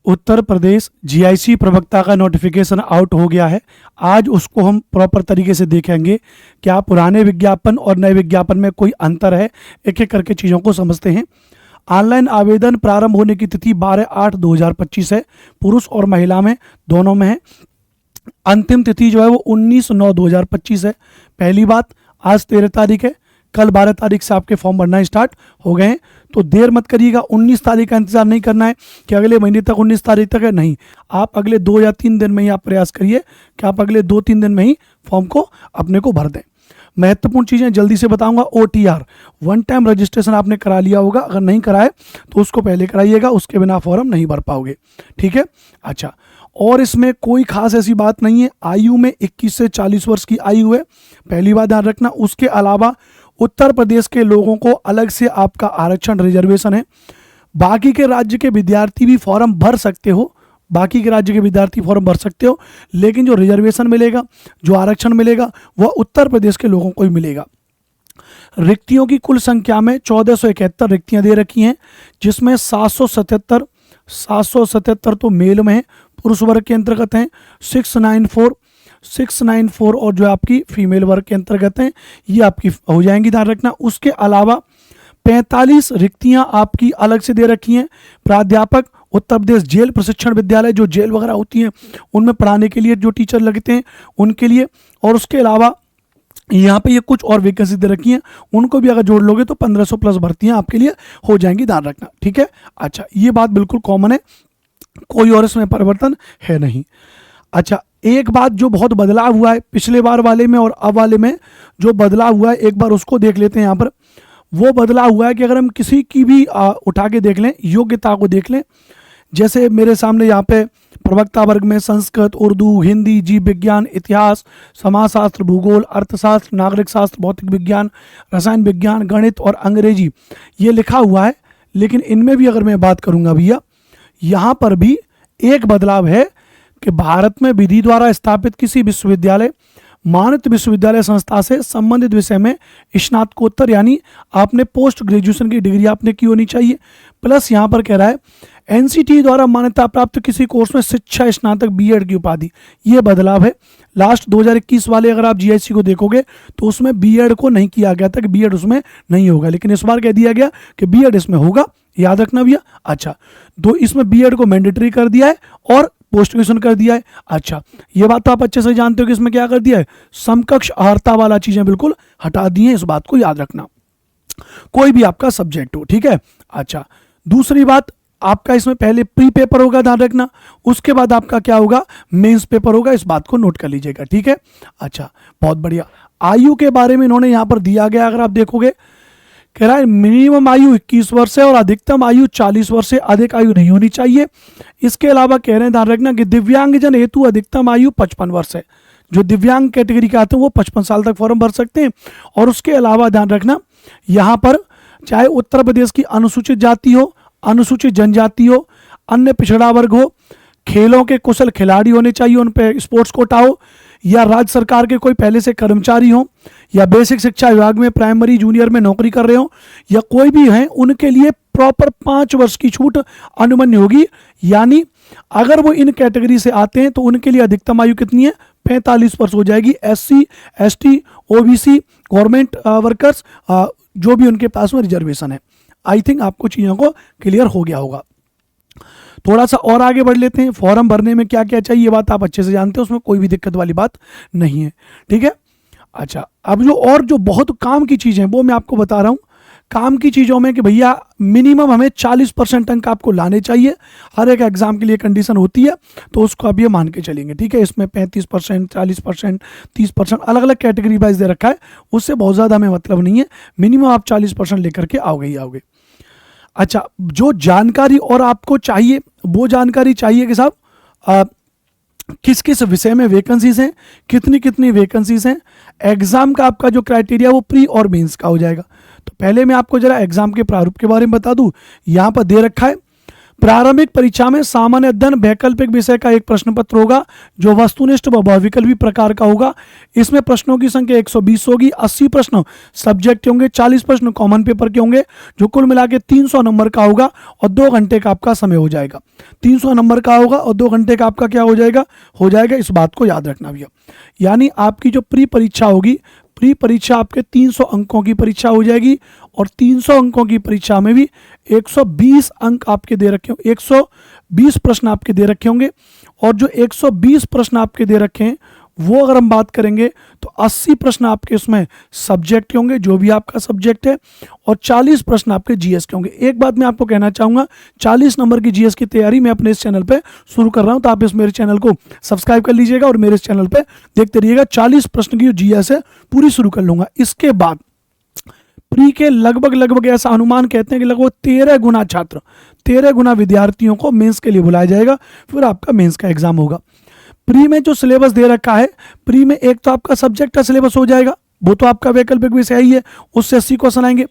Uttar Pradesh GIC प्रवक्ता का notification out हो गया है। आज उसको हम प्रॉपर तरीके से देखेंगे, क्या पुराने विज्ञापन और नए विज्ञापन में कोई अंतर है, एक एक करके चीज़ों को समझते हैं। ऑनलाइन आवेदन प्रारंभ होने की तिथि 12/8/2025 है, पुरुष और महिला में दोनों में है। अंतिम तिथि जो है वो 19/9/2025 है। पहली बात, आज 13 तारीख है, कल 12 तारीख से आपके फॉर्म भरना स्टार्ट हो गए हैं, तो देर मत करिएगा। 19 तारीख का इंतजार नहीं करना है कि अगले महीने तक 19 तारीख तक है, नहीं, आप अगले 2 या 3 दिन में ही आप प्रयास करिए कि आप अगले 2-3 दिन में ही फॉर्म को अपने को भर दें। महत्वपूर्ण चीज़ें जल्दी से बताऊंगा। OTR, वन टाइम रजिस्ट्रेशन आपने करा लिया होगा, अगर नहीं कराए तो उसको पहले कराइएगा, उसके बिना फॉर्म नहीं भर पाओगे, ठीक है। अच्छा, और इसमें कोई खास ऐसी बात नहीं है। आयु में 21 से 40 वर्ष की आयु है, पहली बात ध्यान रखना। उसके अलावा उत्तर प्रदेश के लोगों को अलग से आपका आरक्षण रिजर्वेशन है। बाकी के राज्य के विद्यार्थी भी फॉर्म भर सकते हो, बाकी के राज्य के विद्यार्थी फॉर्म भर सकते हो, लेकिन जो रिजर्वेशन मिलेगा, जो आरक्षण मिलेगा, वह उत्तर प्रदेश के लोगों को ही मिलेगा। रिक्तियों की कुल संख्या में 1471 रिक्तियां दे रखी हैं, जिसमें 777 तो मेल में है, पुरुष वर्ग के अंतर्गत हैं। 694 और जो आपकी फीमेल वर्ग के अंतर्गत हैं, ये आपकी हो जाएंगी, ध्यान रखना। उसके अलावा 45 रिक्तियां आपकी अलग से दे रखी हैं। प्राध्यापक, उत्तर प्रदेश जेल प्रशिक्षण विद्यालय, जो जेल वगैरह होती हैं उनमें पढ़ाने के लिए जो टीचर लगते हैं उनके लिए। और उसके अलावा यहाँ पे ये कुछ और वैकेंसी दे रखी हैं, उनको भी अगर जोड़ लोगे तो 1500 प्लस भर्तियाँ आपके लिए हो जाएंगी, ध्यान रखना, ठीक है। अच्छा, ये बात बिल्कुल कॉमन है, कोई और इसमें परिवर्तन है नहीं। अच्छा, एक बात जो बहुत बदलाव हुआ है पिछले बार वाले में और अब वाले में, जो बदलाव हुआ है एक बार उसको देख लेते हैं। यहाँ पर वो बदलाव हुआ है कि अगर हम किसी की भी उठा के देख लें, योग्यता को देख लें, जैसे मेरे सामने यहाँ पे प्रवक्ता वर्ग में संस्कृत, उर्दू, हिंदी, जीव विज्ञान, इतिहास, समाजशास्त्र, भूगोल, अर्थशास्त्र, नागरिक शास्त्र, भौतिक विज्ञान, रसायन विज्ञान, गणित और अंग्रेजी ये लिखा हुआ है। लेकिन इनमें भी अगर मैं बात करूँगा भैया, यहाँ पर भी एक बदलाव है कि भारत में विधि द्वारा स्थापित किसी विश्वविद्यालय, मान्यत विश्वविद्यालय संस्था से संबंधित विषय में स्नातकोत्तर यानी आपने पोस्ट ग्रेजुएशन की डिग्री आपने की होनी चाहिए। प्लस यहाँ पर कह रहा है NCT द्वारा मान्यता प्राप्त किसी कोर्स में शिक्षा स्नातक BEd की उपाधि, ये बदलाव है। लास्ट 2021 वाले अगर आप GIC को देखोगे तो उसमें BEd को नहीं किया गया था कि BEd उसमें नहीं होगा, लेकिन इस बार कह दिया गया कि BEd इसमें होगा, याद रखना भैया। अच्छा, तो इसमें BEd को मैंडेटरी कर दिया है और पोस्ट ग्रेजुएशन कर दिया है। अच्छा, ये बात तो आप अच्छे से जानते हो कि इसमें क्या कर दिया है, समकक्ष अर्हता वाला चीजें बिल्कुल हटा दी हैं, इस बात को याद रखना, कोई भी आपका सब्जेक्ट हो, ठीक है। अच्छा, दूसरी बात, आपका इसमें पहले प्री पेपर होगा, ध्यान रखना, उसके बाद आपका क्या होगा, मेंस पेपर होगा, इस बात को नोट कर लीजिएगा, ठीक है। अच्छा, बहुत बढ़िया। आयु के बारे में इन्होंने यहां पर दिया गया, अगर आप देखोगे कह रहा है मिनिमम आयु 21 वर्ष है और अधिकतम आयु 40 वर्ष से अधिक आयु नहीं होनी चाहिए। इसके अलावा कह रहे हैं, ध्यान रखना, कि दिव्यांगजन हेतु अधिकतम आयु 55 वर्ष है। जो दिव्यांग कैटेगरी के आते हैं वो 55 साल तक फॉर्म भर सकते हैं। और उसके अलावा ध्यान रखना, यहाँ पर चाहे उत्तर प्रदेश की अनुसूचित जाति हो, अनुसूचित जनजाति हो, अन्य पिछड़ा वर्ग हो, खेलों के कुशल खिलाड़ी होने चाहिए, उन पे स्पोर्ट्स कोटा हो, या राज्य सरकार के कोई पहले से कर्मचारी हो, या बेसिक शिक्षा विभाग में प्राइमरी जूनियर में नौकरी कर रहे हो, या कोई भी हैं, उनके लिए प्रॉपर 5 वर्ष की छूट अनुमन्य होगी। यानी अगर वो इन कैटेगरी से आते हैं तो उनके लिए अधिकतम आयु कितनी है, 45 वर्ष हो जाएगी। SC, ST, OBC, government workers, जो भी उनके पास में रिजर्वेशन है। आई थिंक आपको चीज़ों को क्लियर हो गया होगा। थोड़ा सा और आगे बढ़ लेते हैं। फॉर्म भरने में क्या क्या चाहिए, ये बात आप अच्छे से जानते हो, उसमें कोई भी दिक्कत वाली बात नहीं है, ठीक है। अच्छा, अब जो बहुत काम की चीज़ें हैं वो मैं आपको बता रहा हूँ। काम की चीज़ों में कि भैया मिनिमम हमें 40% अंक आपको लाने चाहिए, हर एक एग्जाम के लिए कंडीशन होती है, तो उसको अब ये मान के चलेंगे, ठीक है। इसमें 35%, 40%, 30% अलग अलग कैटेगरी वाइज दे रखा है, उससे बहुत ज़्यादा हमें मतलब नहीं है, मिनिमम आप 40% लेकर के आओगे ही आओगे। अच्छा, जो जानकारी और आपको चाहिए वो जानकारी चाहिए कि साहब किस किस विषय में वैकेंसीज हैं, कितनी कितनी वैकेंसीज हैं। एग्जाम का आपका जो क्राइटेरिया वो प्री और मेंस का हो जाएगा। तो पहले मैं आपको जरा एग्जाम के प्रारूप के बारे में बता दूं। यहाँ पर दे रखा है प्रारंभिक परीक्षा में सामान्य अध्ययन वैकल्पिक विषय का एक प्रश्न पत्र होगा जो वस्तुनिष्ठ व बहुविकल्पी प्रकार का होगा। इसमें प्रश्नों की संख्या 120 होगी। 80 प्रश्न सब्जेक्ट के होंगे, 40 प्रश्न कॉमन पेपर के होंगे, जो कुल मिला के 300 नंबर का होगा और 2 घंटे का आपका समय हो जाएगा। 300 नंबर का होगा और 2 घंटे का आपका क्या हो जाएगा, इस बात को याद रखना भैया। यानी आपकी जो प्री परीक्षा होगी, प्री परीक्षा आपके 300 अंकों की परीक्षा हो जाएगी और 300 अंकों की परीक्षा में भी 120 अंक आपके दे रखे होंगे, 120 प्रश्न आपके दे रखे होंगे। और जो 120 प्रश्न आपके दे रखे हैं वो अगर हम बात करेंगे तो 80 प्रश्न आपके इसमें सब्जेक्ट के होंगे, जो भी आपका सब्जेक्ट है, और 40 प्रश्न आपके जीएस के होंगे। एक बात मैं आपको कहना चाहूँगा, 40 नंबर की जीएस की तैयारी मैं अपने इस चैनल पे शुरू कर रहा हूँ, तो आप इस मेरे चैनल को सब्सक्राइब कर लीजिएगा और मेरे इस चैनल पे देखते रहिएगा। 40 प्रश्न की जो जीएस है पूरी शुरू कर लूँगा। इसके बाद प्री के लगभग ऐसा अनुमान कहते हैं कि लगभग 13 गुना छात्र, 13 गुना विद्यार्थियों को मेंस के लिए बुलाया जाएगा, फिर आपका मेंस का एग्जाम होगा। प्री में जो सिलेबस दे रखा है, प्री में एक तो आपका सब्जेक्ट का सिलेबस हो जाएगा, वो तो आपका वैकल्पिक विषय ही है, उससे 80 क्वेश्चन आएंगे।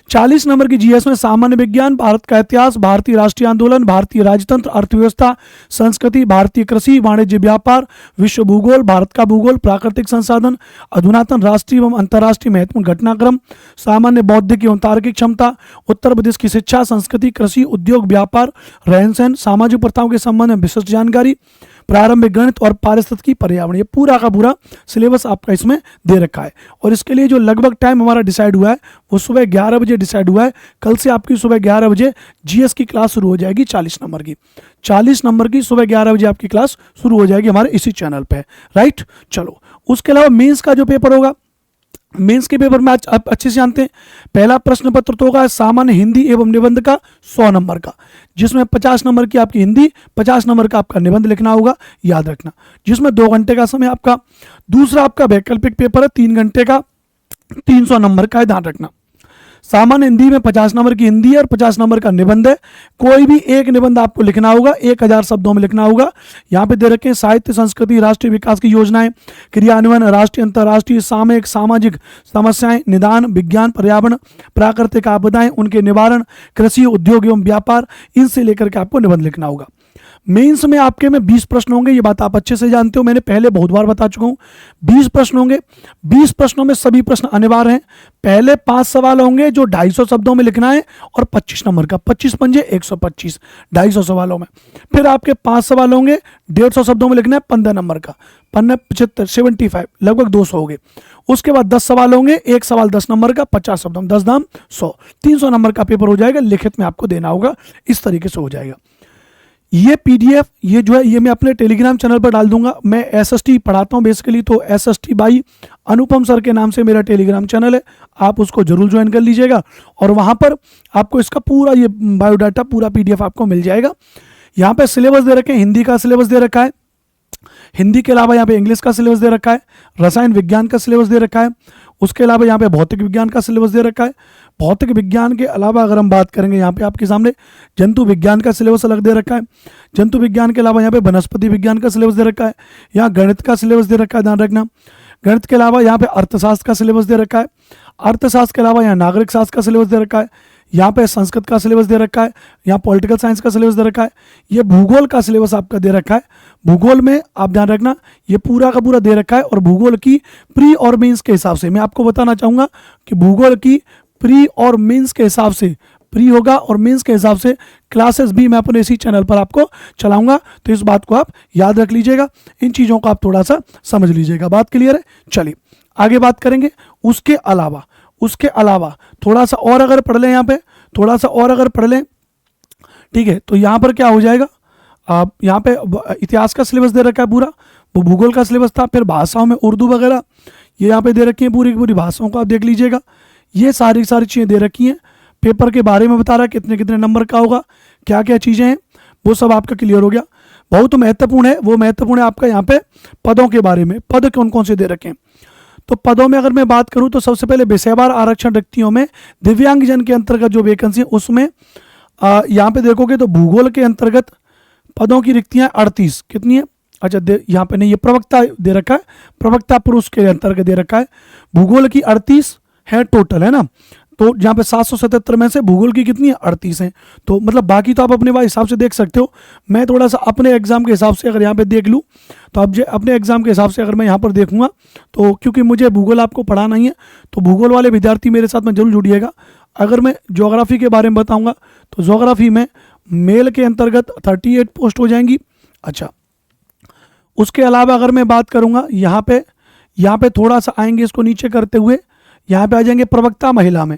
40 नंबर की जीएस में सामान्य विज्ञान, भारत का इतिहास, भारतीय राष्ट्रीय आंदोलन, भारतीय राजतंत्र, अर्थव्यवस्था, संस्कृति, भारतीय कृषि, वाणिज्य व्यापार, विश्व भूगोल, भारत का भूगोल, प्राकृतिक संसाधन, अधुनातन राष्ट्रीय एवं अंतर्राष्ट्रीय महत्वपूर्ण घटनाक्रम, सामान्य बौद्धिक एवं तार्किक क्षमता, उत्तर प्रदेश की शिक्षा, संस्कृति, कृषि, उद्योग, व्यापार, रहन सहन, सामाजिक प्रथाओं के संबंध में विशिष्ट जानकारी, प्रारंभिक गणित और पारिस्थितिकी पर्यावरण, ये पूरा का पूरा सिलेबस आपका इसमें दे रखा है। और इसके लिए जो लगभग टाइम हमारा डिसाइड हुआ है वो सुबह 11 बजे डिसाइड हुआ है। कल से आपकी सुबह 11 बजे जीएस की क्लास शुरू हो जाएगी, 40 नंबर की, 40 नंबर की सुबह 11 बजे आपकी क्लास शुरू हो जाएगी हमारे इसी चैनल पे, राइट। चलो, उसके अलावा मेंस का जो पेपर होगा, मेंस के पेपर में आज आप अच्छे से जानते हैं, पहला प्रश्न पत्र तो होगा सामान्य हिंदी एवं निबंध का 100 नंबर का, जिसमें 50 नंबर की आपकी हिंदी, 50 नंबर का आपका निबंध लिखना होगा, याद रखना, जिसमें 2 घंटे का समय आपका। दूसरा आपका वैकल्पिक पेपर है 3 घंटे का, 300 नंबर का है, ध्यान रखना। सामान्य हिंदी में 50 नंबर की हिंदी है और 50 नंबर का निबंध है। कोई भी एक निबंध आपको लिखना होगा, 1000 शब्दों में लिखना होगा। यहाँ पे दे रखे हैं साहित्य, संस्कृति, राष्ट्रीय विकास की योजनाएं, क्रियान्वयन, राष्ट्रीय अंतर्राष्ट्रीय सामयिक सामाजिक समस्याएं, निदान, विज्ञान, पर्यावरण, प्राकृतिक आपदाएं, उनके निवारण, कृषि, उद्योग एवं व्यापार, इनसे लेकर के आपको निबंध लिखना होगा। मेंस में आपके में 20 प्रश्न होंगे, ये बात आप अच्छे से जानते हो, मैंने पहले बहुत बार बता चुका हूं। 20 प्रश्न होंगे, 20 प्रश्नों में सभी प्रश्न अनिवार्य हैं। पहले 5 सवाल होंगे जो 250 शब्दों में लिखना है और 25 नंबर का, 25 पंजे 125, 250 सवालों में। फिर आपके 5 सवाल होंगे 150 शब्दों में लिखना है, 15 नंबर का, 15 75 75, लगभग 200 हो गए। उसके बाद 10 सवाल होंगे, एक सवाल 10 नंबर का, 50 शब्दों में, 10 दाम 100, 300 नंबर का पेपर हो जाएगा, लिखित में आपको देना होगा, इस तरीके से हो जाएगा। ये पीडीएफ ये जो है ये मैं अपने टेलीग्राम चैनल पर डाल दूंगा। मैं एसएसटी पढ़ाता हूँ बेसिकली, तो एसएसटी बाई अनुपम सर के नाम से मेरा टेलीग्राम चैनल है, आप उसको जरूर ज्वाइन कर लीजिएगा और वहाँ पर आपको इसका पूरा ये बायोडाटा पूरा पीडीएफ आपको मिल जाएगा। यहाँ पे सिलेबस दे रखे हैं, हिंदी का सिलेबस दे रखा है, हिंदी के अलावा यहाँ पे इंग्लिश का सिलेबस दे रखा है, रसायन विज्ञान का सिलेबस दे रखा है, उसके अलावा यहाँ पे भौतिक विज्ञान का सिलेबस दे रखा है। भौतिक विज्ञान के अलावा अगर हम बात करेंगे यहाँ पे आपके सामने जंतु विज्ञान का सिलेबस अलग दे रखा है। जंतु विज्ञान के अलावा यहाँ पे वनस्पति विज्ञान का सिलेबस दे रखा है, यहाँ गणित का सिलेबस दे रखा है, ध्यान रखना। गणित के अलावा यहाँ पे अर्थशास्त्र का सिलेबस दे रखा है, अर्थशास्त्र के अलावा यहाँ नागरिक शास्त्र का सिलेबस दे रखा है, यहाँ पे संस्कृत का सिलेबस दे रखा है, यहाँ पॉलिटिकल साइंस का सिलेबस दे रखा है, ये भूगोल का सिलेबस आपका दे रखा है। भूगोल में आप ध्यान रखना ये पूरा का पूरा दे रखा है। और भूगोल की प्री और मेंस के हिसाब से मैं आपको बताना चाहूँगा कि भूगोल की प्री और मेंस के हिसाब से, प्री होगा और मेंस के हिसाब से क्लासेस भी मैं अपने इसी चैनल पर आपको चलाऊंगा, तो इस बात को आप याद रख लीजिएगा, इन चीज़ों को आप थोड़ा सा समझ लीजिएगा। बात क्लियर है? चलिए आगे बात करेंगे। उसके अलावा थोड़ा सा और अगर पढ़ लें, यहाँ पे थोड़ा सा और अगर पढ़ लें, ठीक है, तो यहाँ पर क्या हो जाएगा, आप यहाँ पे इतिहास का सिलेबस दे रखा है पूरा, वो भूगोल का सिलेबस था, फिर भाषाओं में उर्दू वगैरह ये यहाँ पे दे रखी हैं, पूरी की पूरी भाषाओं को आप देख लीजिएगा। ये सारी चीज़ें दे रखी हैं। पेपर के बारे में बता रहा है कितने कितने नंबर का होगा, क्या क्या चीज़ें हैं, वो सब आपका क्लियर हो गया। बहुत महत्वपूर्ण है, वो महत्वपूर्ण है आपका यहाँ पे पदों के बारे में, पद कौन कौन से दे रखे हैं। तो पदों में अगर मैं बात करूं तो सबसे पहले विषयवार आरक्षण रिक्तियों में दिव्यांगजन के अंतर्गत जो वैकेंसी है उसमें यहाँ पे देखोगे तो भूगोल के अंतर्गत पदों की रिक्तियां 38, कितनी है, अच्छा यहाँ पे नहीं, ये प्रवक्ता दे रखा है, प्रवक्ता पुरुष के अंतर्गत दे रखा है। भूगोल की 38 है टोटल, है ना, तो यहाँ पे 777 में से भूगोल की कितनी है, 38 है। तो मतलब बाकी तो आप अपने हिसाब से देख सकते हो। मैं थोड़ा सा अपने एग्जाम के हिसाब से अगर यहाँ पे देख लूँ, तो अब अपने एग्जाम के हिसाब से अगर मैं यहाँ पर देखूंगा, तो क्योंकि मुझे भूगोल आपको पढ़ाना ही है, तो भूगोल वाले विद्यार्थी मेरे साथ में जरूर जुड़िएगा। अगर मैं ज्योग्राफी के बारे में बताऊंगा, तो ज्योग्राफी में मेल के अंतर्गत 38 पोस्ट हो जाएंगी। अच्छा, उसके अलावा अगर मैं बात करूंगा, यहाँ पे थोड़ा सा आएंगे, इसको नीचे करते हुए यहाँ पे आ जाएंगे प्रवक्ता महिला में।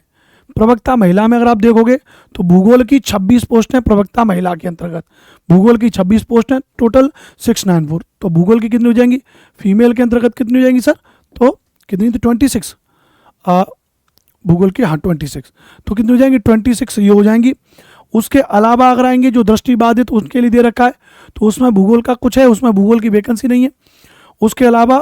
प्रवक्ता महिला में अगर आप देखोगे तो भूगोल की 26 पोस्ट हैं प्रवक्ता महिला के अंतर्गत। भूगोल की 26 पोस्ट हैं, टोटल 694। तो भूगोल की कितनी हो जाएंगी, फीमेल के अंतर्गत कितनी हो जाएंगी सर, तो कितनी थी, 26। भूगोल की, हाँ 26, तो कितनी हो जाएंगी, 26 ये हो जाएंगी। उसके अलावा अगर आएंगे जो दृष्टिबाधित उसके लिए दे रखा है, तो उसमें भूगोल का कुछ है, उसमें भूगोल की वैकेंसी नहीं है। उसके अलावा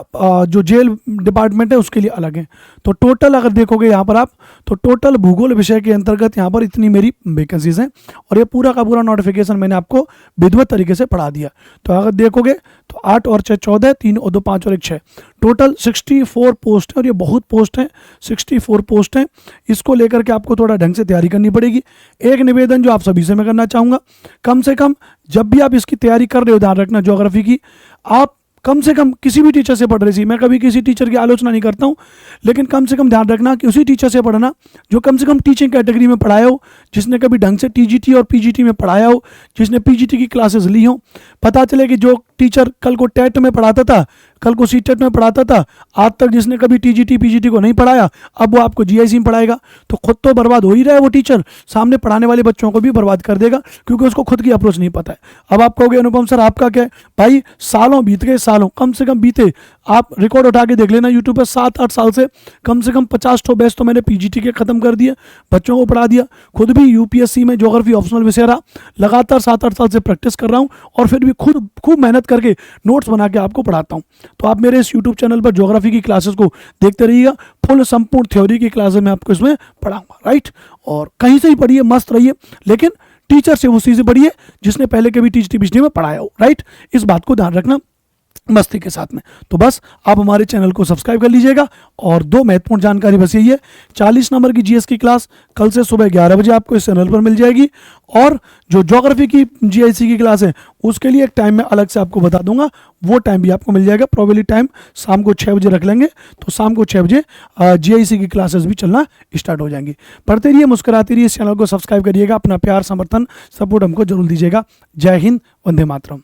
जो जेल डिपार्टमेंट है उसके लिए अलग है। तो टोटल अगर देखोगे यहाँ पर आप, तो टोटल भूगोल विषय के अंतर्गत यहाँ पर इतनी मेरी वैकेंसीज हैं, और ये पूरा का पूरा नोटिफिकेशन मैंने आपको विधिवत तरीके से पढ़ा दिया। तो अगर देखोगे तो 8 और 6 14, 3 और 2 5 और 1 6, टोटल 64 पोस्ट है, और ये बहुत पोस्ट हैं, 64 पोस्ट हैं। इसको लेकर के आपको थोड़ा ढंग से तैयारी करनी पड़ेगी। एक निवेदन जो आप सभी से मैं करना चाहूँगा, कम से कम जब भी आप इसकी तैयारी कर रहे हो, ध्यान रखना ज्योग्राफी की, आप कम से कम किसी भी टीचर से पढ़ रही थी, मैं कभी किसी टीचर की आलोचना नहीं करता हूँ, लेकिन कम से कम ध्यान रखना कि उसी टीचर से पढ़ना जो कम से कम टीचिंग कैटेगरी में पढ़ाया हो, जिसने कभी ढंग से टीजीटी और पीजीटी में पढ़ाया हो, जिसने पीजीटी की क्लासेस ली हो। पता चले कि जो टीचर कल को टेट में पढ़ाता था, कल को सीटेट में पढ़ाता था, आज तक जिसने कभी टीजीटी पीजीटी को नहीं पढ़ाया, अब वो आपको जीआईसी में पढ़ाएगा, तो खुद तो बर्बाद हो ही रहा है वो टीचर, सामने पढ़ाने वाले बच्चों को भी बर्बाद कर देगा, क्योंकि उसको खुद की अप्रोच नहीं पता है। अब आप कहोगे अनुपम सर आपका क्या है, भाई सालों बीत गए, सालों कम से कम बीते, आप रिकॉर्ड उठा के देख लेना यूट्यूब पर, 7-8 साल से कम 50 ठो बैच तो मैंने पीजीटी के खत्म कर दिए, बच्चों को पढ़ा दिया। खुद भी यूपीएससी में ज्योग्राफी ऑप्शनल विषय रहा, लगातार 7-8 साल से प्रैक्टिस कर रहा हूँ, और फिर भी खुद खूब मेहनत करके नोट्स बना के आपको पढ़ाता हूँ। तो आप मेरे इस यूट्यूब चैनल पर ज्योग्राफी की क्लासेस को देखते रहिएगा, फुल संपूर्ण थ्योरी की क्लासेस मैं आपको इसमें पढ़ाऊंगा, राइट। और कहीं से ही पढ़िए, मस्त रहिए, लेकिन टीचर से उसी से पढ़िए जिसने पहले कभी टीजीटी पीजीटी में पढ़ाया हो, राइट। इस बात को ध्यान रखना मस्ती के साथ में। तो बस आप हमारे चैनल को सब्सक्राइब कर लीजिएगा। और 2 महत्वपूर्ण जानकारी बस यही है, 40 नंबर की जीएस की क्लास कल से सुबह 11 बजे आपको इस चैनल पर मिल जाएगी, और जो ज्योग्राफी की जीआईसी की क्लास है उसके लिए एक टाइम मैं अलग से आपको बता दूंगा, वो टाइम भी आपको मिल जाएगा। प्रोबेबली टाइम शाम को 6 बजे रख लेंगे, तो शाम को 6 बजे जीआईसी की क्लासेस भी चलना स्टार्ट हो जाएंगी। पढ़ते रहिए, मुस्कुराते रहिए, इस चैनल को सब्सक्राइब करिएगा, अपना प्यार समर्थन सपोर्ट हमको जरूर दीजिएगा। जय हिंद, वंदे मातरम।